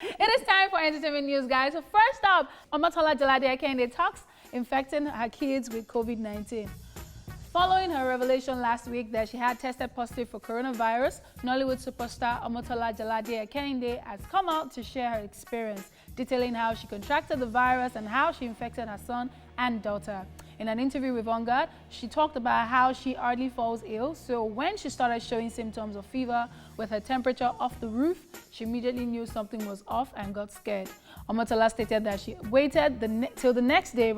It is time for entertainment news, guys. So first up, Omotola Jalade Ekehinde talks infecting her kids with COVID-19. Following her revelation last week that she had tested positive for coronavirus, Nollywood superstar Omotola Jalade Ekehinde has come out to share her experience, detailing how she contracted the virus and how she infected her son and daughter. In an interview with Vanguard, she talked about how she hardly falls ill, so when she started showing symptoms of fever with her temperature off the roof, she immediately knew something was off and got scared. Omotola stated that she waited till the next day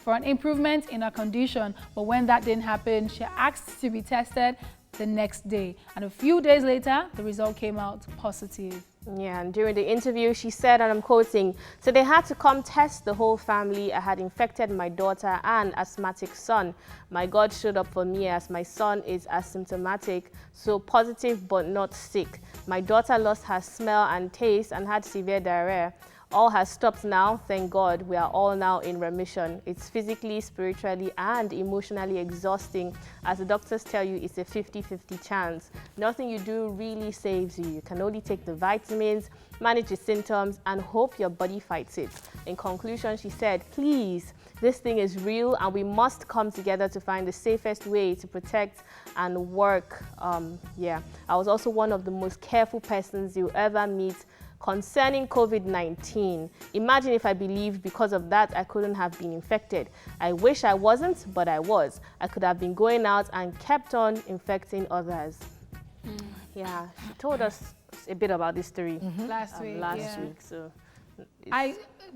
for an improvement in her condition, but when that didn't happen, she asked to be tested the next day, and a few days later, the result came out positive. Yeah, and during the interview, she said, and I'm quoting, "So they had to come test the whole family. I had infected my daughter and asthmatic son. My God showed up for me as my son is asymptomatic, so positive but not sick. My daughter lost her smell and taste and had severe diarrhea. All has stopped now, thank God. We are all now in remission. It's physically, spiritually, and emotionally exhausting. As the doctors tell you, it's a 50-50 chance. Nothing you do really saves you. You can only take the vitamins, manage the symptoms, and hope your body fights it." In conclusion, she said, "Please, this thing is real, and we must come together to find the safest way to protect and work." Yeah, I was also one of the most careful persons you'll ever meet concerning COVID-19. Imagine if I believed because of that I couldn't have been infected. I wish I wasn't, but I was. I could have been going out and kept on infecting others. Yeah, she told us a bit about this story Last week. So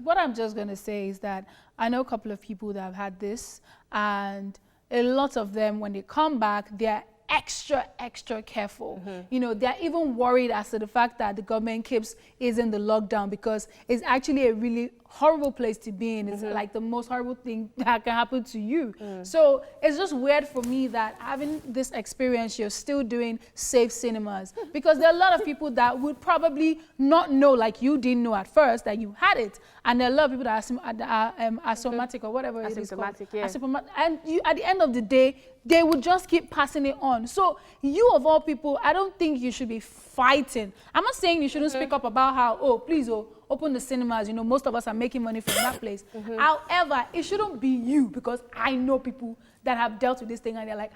what I'm just going to say is that I know a couple of people that have had this, and a lot of them, when they come back, they're extra careful. You know, they're even worried as to the fact that the government keeps in the lockdown, because it's actually a really horrible place to be in. It's like the most horrible thing that can happen to you. So it's just weird for me that having this experience, you're still doing safe cinemas, because there are a lot of people that would probably not know, like you didn't know at first, that you had it. And there are a lot of people that are asymptomatic or whatever it is called. Yeah. And you, at the end of the day, they would just keep passing it on. So you, of all people, I don't think you should be fighting. I'm not saying you shouldn't speak up about how, oh, please, open the cinemas. You know, most of us are making money from that place. However, it shouldn't be you, because I know people that have dealt with this thing and they're like,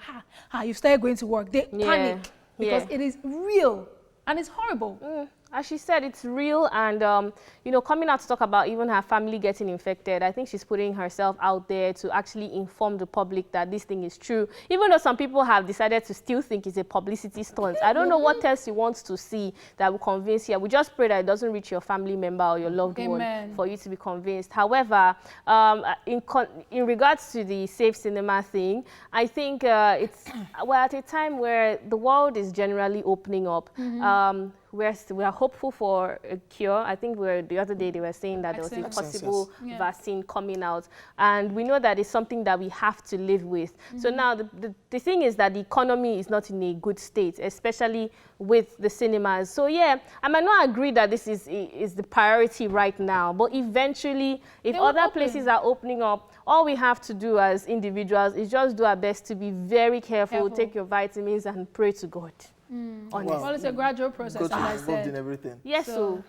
you started going to work. They panic because it is real and it's horrible. As she said, it's real, and you know, coming out to talk about even her family getting infected, I think she's putting herself out there to actually inform the public that this thing is true, even though some people have decided to still think it's a publicity stunt. I don't know what else you want to see that will convince you. We just pray that it doesn't reach your family member or your loved one for you to be convinced. However, in regards to the safe cinema thing, I think it's at a time where the world is generally opening up. We are hopeful for a cure. I think the other day they were saying that there was a possible vaccine coming out, and we know that it's something that we have to live with. So now the thing is that the economy is not in a good state, especially with the cinemas. So yeah, I might not agree that this is the priority right now, but eventually, if other places are opening up, all we have to do as individuals is just do our best to be very careful. Take your vitamins and pray to God. Well, it's a gradual process, as I said. In everything. Yes, so.